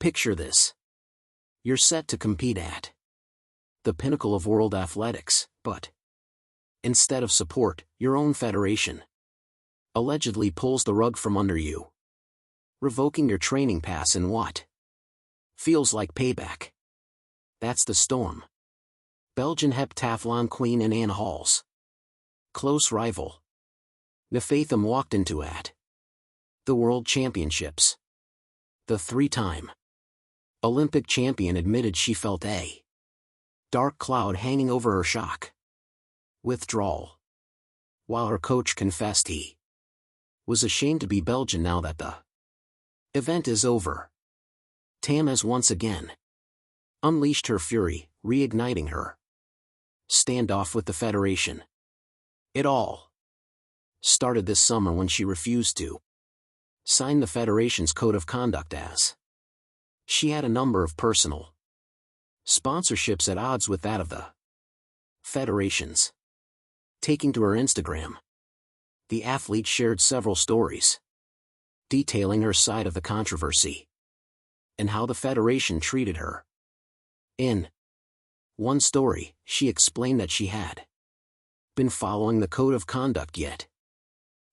Picture this. You're set to compete at the pinnacle of world athletics, but instead of support, your own federation allegedly pulls the rug from under you, revoking your training pass in what feels like payback. That's the storm Belgian heptathlon queen and Anne Hall's close rival Nefatham walked into at the World Championships. The three-time Olympic champion admitted she felt a dark cloud hanging over her shock withdrawal, while her coach confessed he was ashamed to be Belgian now that the event is over. Tam has once again unleashed her fury, reigniting her standoff with the federation. It all started this summer when she refused to sign the federation's code of conduct as she had a number of personal sponsorships at odds with that of the federations. Taking to her Instagram, the athlete shared several stories detailing her side of the controversy and how the federation treated her. In one story, she explained that she had been following the code of conduct yet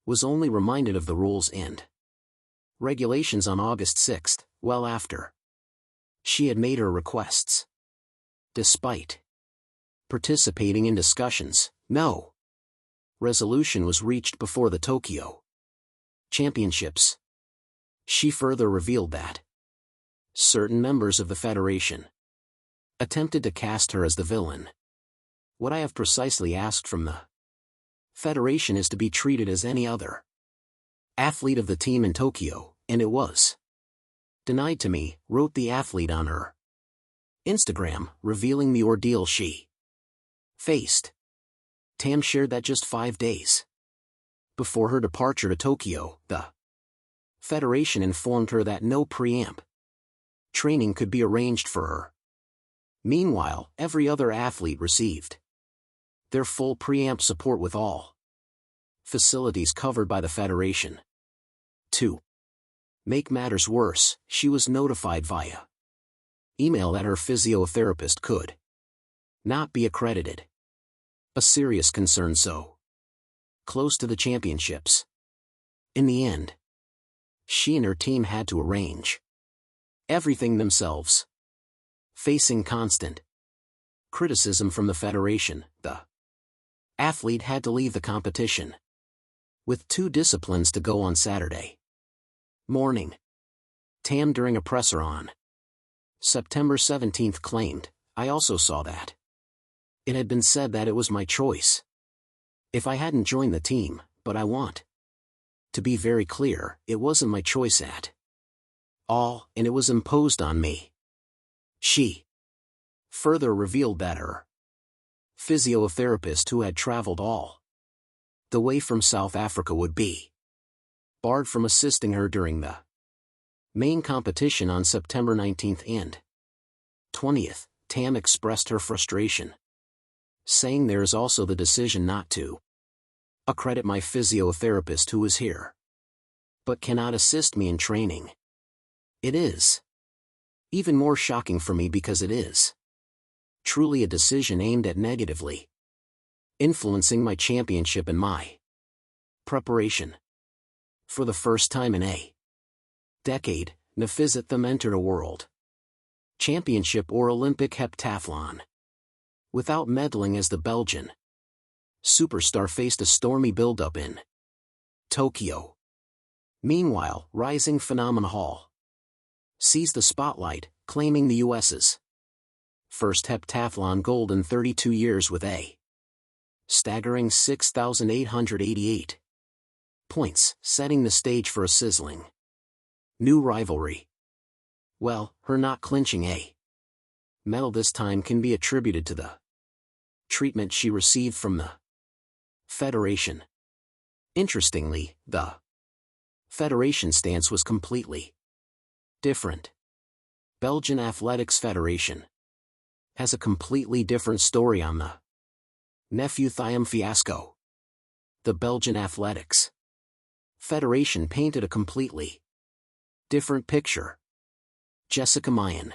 was only reminded of the rules and regulations on August 6, well after she had made her requests. Despite participating in discussions, no resolution was reached before the Tokyo Championships. She further revealed that certain members of the federation attempted to cast her as the villain. What I have precisely asked from the federation is to be treated as any other athlete of the team in Tokyo, and it was denied to me, wrote the athlete on her Instagram, revealing the ordeal she faced. Tam shared that just 5 days before her departure to Tokyo, the federation informed her that no pre-amp training could be arranged for her. Meanwhile, every other athlete received their full pre-amp support with all facilities covered by the federation. To make matters worse, she was notified via email that her physiotherapist could not be accredited. A serious concern so close to the championships. In the end, she and her team had to arrange everything themselves. Facing constant criticism from the federation, the athlete had to leave the competition with 2 disciplines to go on Saturday morning. Tam, during a presser on September 17, claimed, "I also saw that it had been said that it was my choice if I hadn't joined the team, but I want to be very clear, it wasn't my choice at all, and it was imposed on me." She further revealed that her physiotherapist, who had traveled all the way from South Africa, would be barred from assisting her during the main competition on September 19 and 20th. Tam expressed her frustration, saying, "There is also the decision not to accredit my physiotherapist who is here but cannot assist me in training. It is even more shocking for me because it is truly a decision aimed at negatively influencing my championship and my preparation. For the first time in a decade, Nefatham entered a world championship or Olympic heptathlon without meddling, as the Belgian superstar faced a stormy build-up in Tokyo. Meanwhile, rising phenomena Hall seized the spotlight, claiming the US's first heptathlon gold in 32 years with a staggering 6,888 points, setting the stage for a sizzling new rivalry. Well, her not clinching a medal this time can be attributed to the treatment she received from the federation. Interestingly, the federation stance was completely different. Belgian Athletics Federation has a completely different story on the Nefatham fiasco. The Belgian Athletics Federation painted a completely different picture. Jessica Mayan,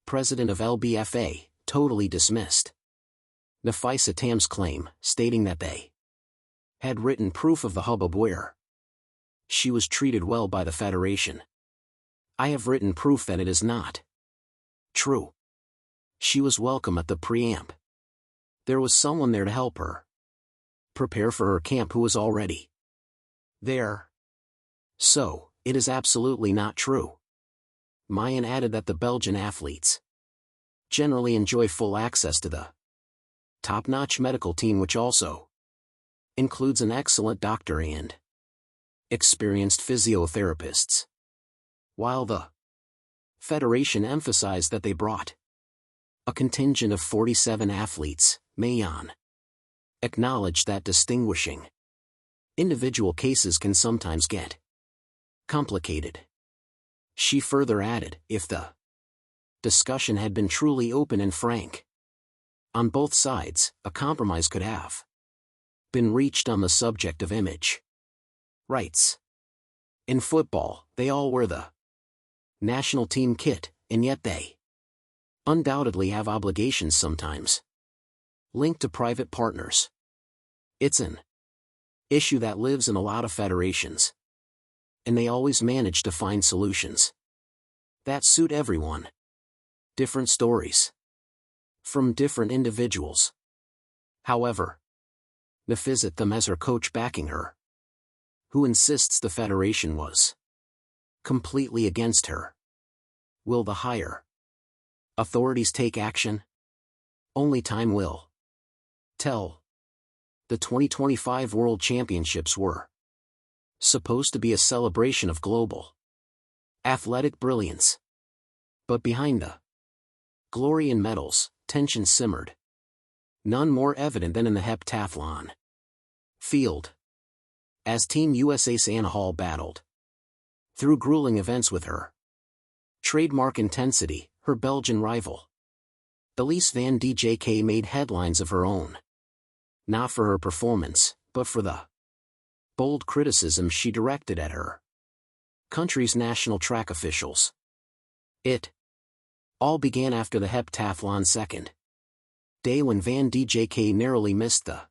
president of LBFA, totally dismissed Nafisa Tam's claim, stating that they had written proof of the hubbub where she was treated well by the Federation. I have written proof that it is not true. She was welcome at the preamp. There was someone there to help her prepare for her camp who was already there. So, it is absolutely not true. Mayan added that the Belgian athletes generally enjoy full access to the top-notch medical team, which also includes an excellent doctor and experienced physiotherapists. While the Federation emphasized that they brought a contingent of 47 athletes, Mayan acknowledged that distinguishing individual cases can sometimes get complicated. She further added, if the discussion had been truly open and frank on both sides, a compromise could have been reached on the subject of image rights. In football, they all wear the national team kit, and yet they undoubtedly have obligations sometimes linked to private partners. It's an issue that lives in a lot of federations, and they always manage to find solutions that suit everyone. Different stories from different individuals. However, Nafisa Tam has her coach backing her, who insists the Federation was completely against her. Will the higher authorities take action? Only time will tell. The 2025 World Championships were supposed to be a celebration of global athletic brilliance. But behind the glory and medals, tension simmered. None more evident than in the heptathlon field, as Team USA's Anna Hall battled through grueling events with her trademark intensity. Her Belgian rival, Elise van Dijk, made headlines of her own. Not for her performance, but for the bold criticism she directed at her country's national track officials. It all began after the heptathlon second day when van Dijk narrowly missed the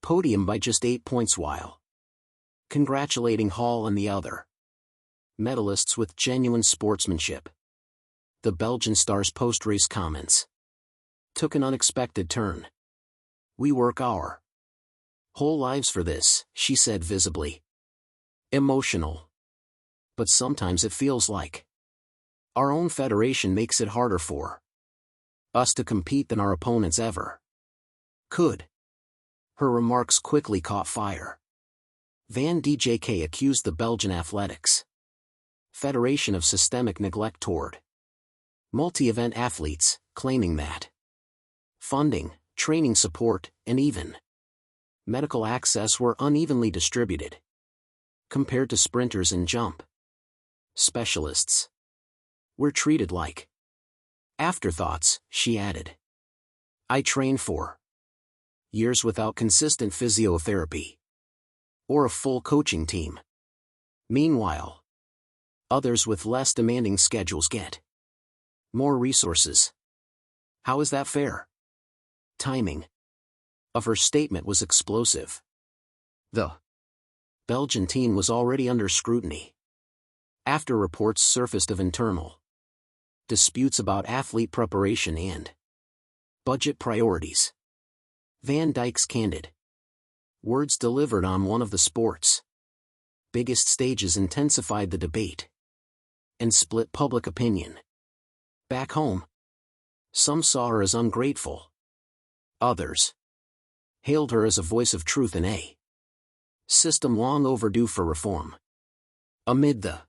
podium by just 8 points while congratulating Hall and the other medalists with genuine sportsmanship. The Belgian star's post-race comments took an unexpected turn. We work our whole lives for this, she said, visibly emotional. But sometimes it feels like our own federation makes it harder for us to compete than our opponents ever could. Her remarks quickly caught fire. Van Dijk accused the Belgian Athletics Federation of systemic neglect toward multi-event athletes, claiming that funding, training support, and even medical access were unevenly distributed compared to sprinters and jump specialists. We're treated like afterthoughts, she added. I train for years without consistent physiotherapy or a full coaching team. Meanwhile, others with less demanding schedules get more resources. How is that fair? Timing of her statement was explosive. The Belgian team was already under scrutiny after reports surfaced of internal disputes about athlete preparation and budget priorities. Van Dijk's candid words delivered on one of the sport's biggest stages intensified the debate and split public opinion. Back home, some saw her as ungrateful. Others hailed her as a voice of truth in a system long overdue for reform. Amid the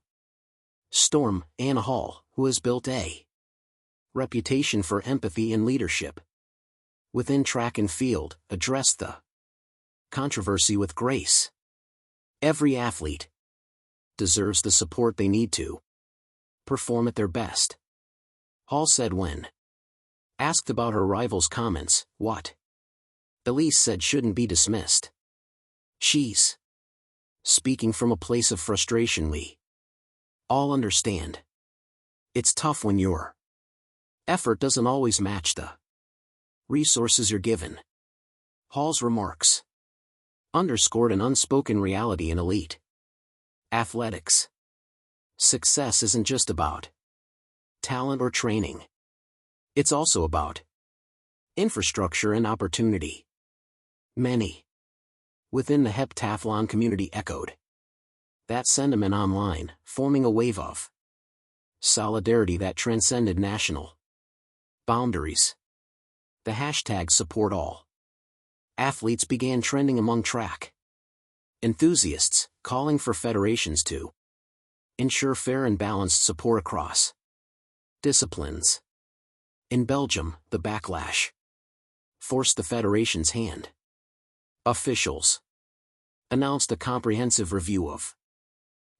storm, Anna Hall, who has built a reputation for empathy and leadership within track and field, addressed the controversy with grace. Every athlete deserves the support they need to perform at their best, Hall said when asked about her rival's comments. What Elise said shouldn't be dismissed. She's speaking from a place of frustration we all understand. It's tough when your effort doesn't always match the resources you're given. Hall's remarks underscored an unspoken reality in elite athletics. Success isn't just about talent or training. It's also about infrastructure and opportunity. Many within the heptathlon community echoed that sentiment online, forming a wave of solidarity that transcended national boundaries. The hashtag #SupportAll athletes began trending among track enthusiasts, calling for federations to ensure fair and balanced support across disciplines. In Belgium, the backlash forced the federation's hand. Officials announced a comprehensive review of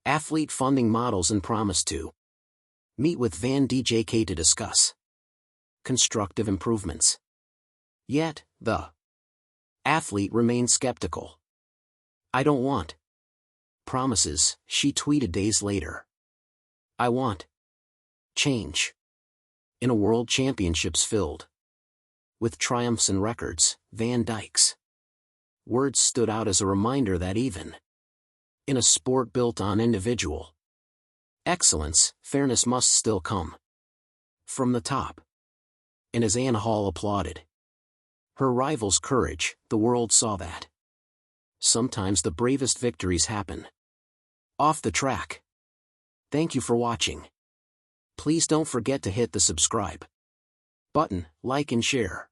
athlete funding models and promised to meet with Van Dijk to discuss constructive improvements. Yet, the athlete remained skeptical. "I don't want promises," she tweeted days later. "I want change." In a world championships filled with triumphs and records, Van Dijk's words stood out as a reminder that even in a sport built on individual excellence, fairness must still come from the top. And as Anne Hall applauded her rival's courage, the world saw that sometimes the bravest victories happen off the track. Thank you for watching. Please don't forget to hit the subscribe button, like and share.